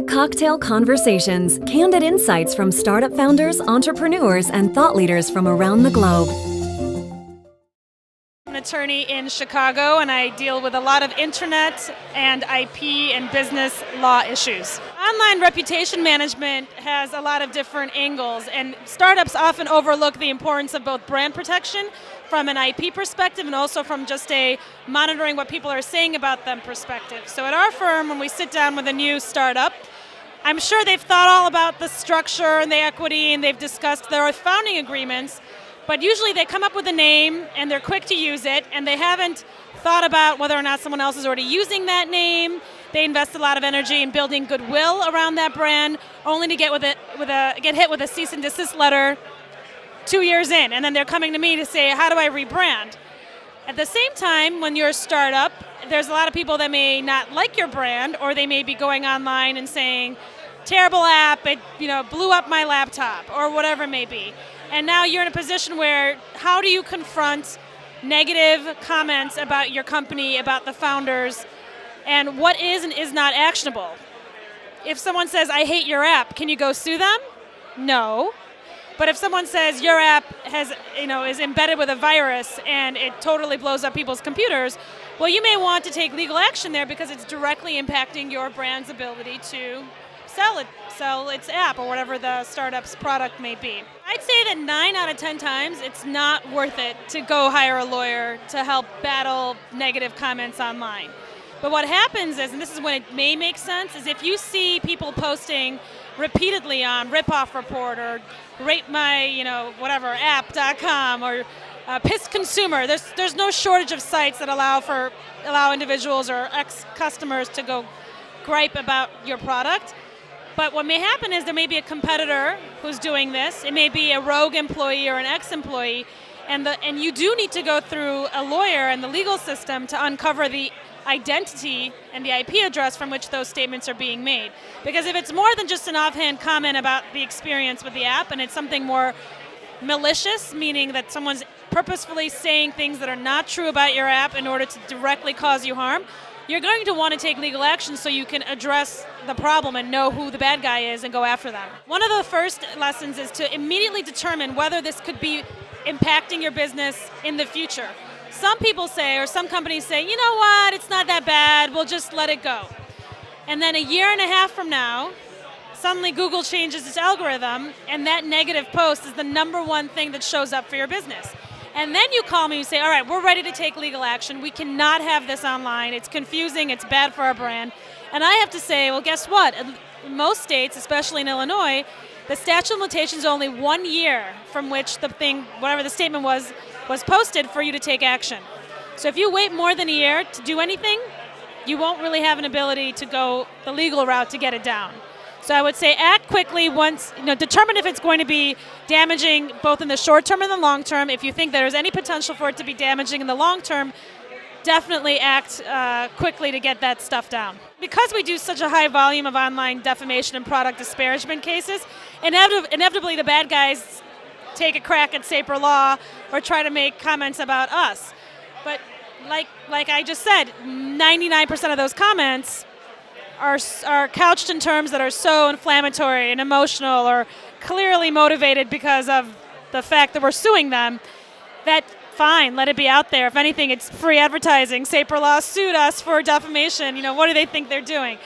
Tech Cocktail Conversations, candid insights from startup founders, entrepreneurs, and thought leaders from around the globe. I'm an attorney in Chicago, and I deal with a lot of internet and IP and business law issues. Online reputation management has a lot of different angles, and startups often overlook the importance of both brand protection from an IP perspective and also from just a monitoring what people are saying about them perspective. So at our firm, when we sit down with a new startup, I'm sure they've thought all about the structure and the equity, and they've discussed their founding agreements, but usually they come up with a name and they're quick to use it, and they haven't thought about whether or not someone else is already using that name. They invest a lot of energy in building goodwill around that brand, only to get hit with a cease and desist letter 2 years in, and then they're coming to me to say, how do I rebrand? At the same time, when you're a startup, there's a lot of people that may not like your brand, or they may be going online and saying, terrible app, it blew up my laptop, or whatever it may be. And now you're in a position where, how do you confront negative comments about your company, about the founders, and what is and is not actionable? If someone says, I hate your app, can you go sue them? No. But if someone says your app is embedded with a virus and it totally blows up people's computers, well, you may want to take legal action there because it's directly impacting your brand's ability to sell its app or whatever the startup's product may be. I'd say that 9 out of 10 times it's not worth it to go hire a lawyer to help battle negative comments online. But what happens is, and this is when it may make sense, is if you see people posting repeatedly on Ripoff Report or RateMyApp.com or Pissed Consumer, there's no shortage of sites that allow individuals or ex-customers to go gripe about your product. But what may happen is there may be a competitor who's doing this. It may be a rogue employee or an ex-employee, and you do need to go through a lawyer and the legal system to uncover the identity and the IP address from which those statements are being made. Because if it's more than just an offhand comment about the experience with the app, and it's something more malicious, meaning that someone's purposefully saying things that are not true about your app in order to directly cause you harm, you're going to want to take legal action so you can address the problem and know who the bad guy is and go after them. One of the first lessons is to immediately determine whether this could be impacting your business in the future. Some people say, or some companies say, you know what, it's not that bad, we'll just let it go. And then a year and a half from now, suddenly Google changes its algorithm, and that negative post is the number one thing that shows up for your business. And then you call me and say, all right, we're ready to take legal action. We cannot have this online. It's confusing. It's bad for our brand. And I have to say, well, guess what? In most states, especially in Illinois, the statute of limitations is only 1 year from which whatever the statement was posted for you to take action. So if you wait more than a year to do anything, you won't really have an ability to go the legal route to get it down. So I would say act quickly once, determine if it's going to be damaging both in the short term and the long term. If you think there's any potential for it to be damaging in the long term, definitely act quickly to get that stuff down. Because we do such a high volume of online defamation and product disparagement cases, inevitably the bad guys take a crack at Saper Law or try to make comments about us. But like I just said, 99% of those comments are couched in terms that are so inflammatory and emotional or clearly motivated because of the fact that we're suing them, that fine, let it be out there. If anything, it's free advertising. Saper Law sued us for defamation. What do they think they're doing?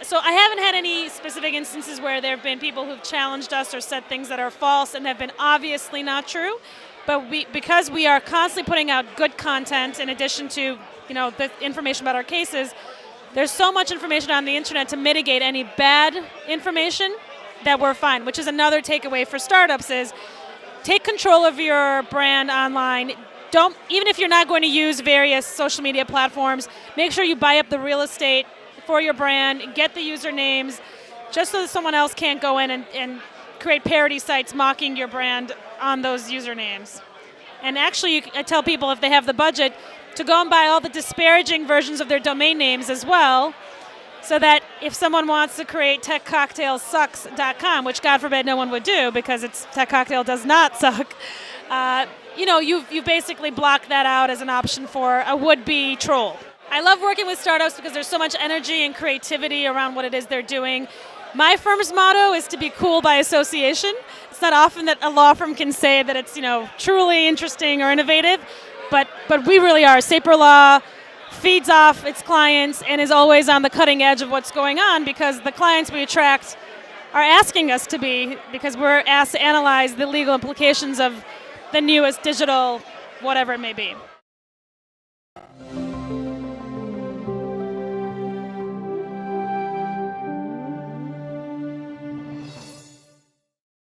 So I haven't had any specific instances where there have been people who've challenged us or said things that are false and have been obviously not true. But because we are constantly putting out good content in addition to the information about our cases, there's so much information on the internet to mitigate any bad information that we're fine, which is another takeaway for startups is take control of your brand online. Even if you're not going to use various social media platforms, make sure you buy up the real estate for your brand, get the usernames, just so that someone else can't go in and create parody sites mocking your brand on those usernames. And actually, I tell people if they have the budget, to go and buy all the disparaging versions of their domain names as well, so that if someone wants to create techcocktailsucks.com, which God forbid no one would do because Tech Cocktail does not suck, you've basically blocked that out as an option for a would-be troll. I love working with startups because there's so much energy and creativity around what it is they're doing. My firm's motto is to be cool by association. It's not often that a law firm can say that it's, truly interesting or innovative, but we really are. Saper Law feeds off its clients and is always on the cutting edge of what's going on because the clients we attract are asking us to be, because we're asked to analyze the legal implications of the newest digital whatever it may be.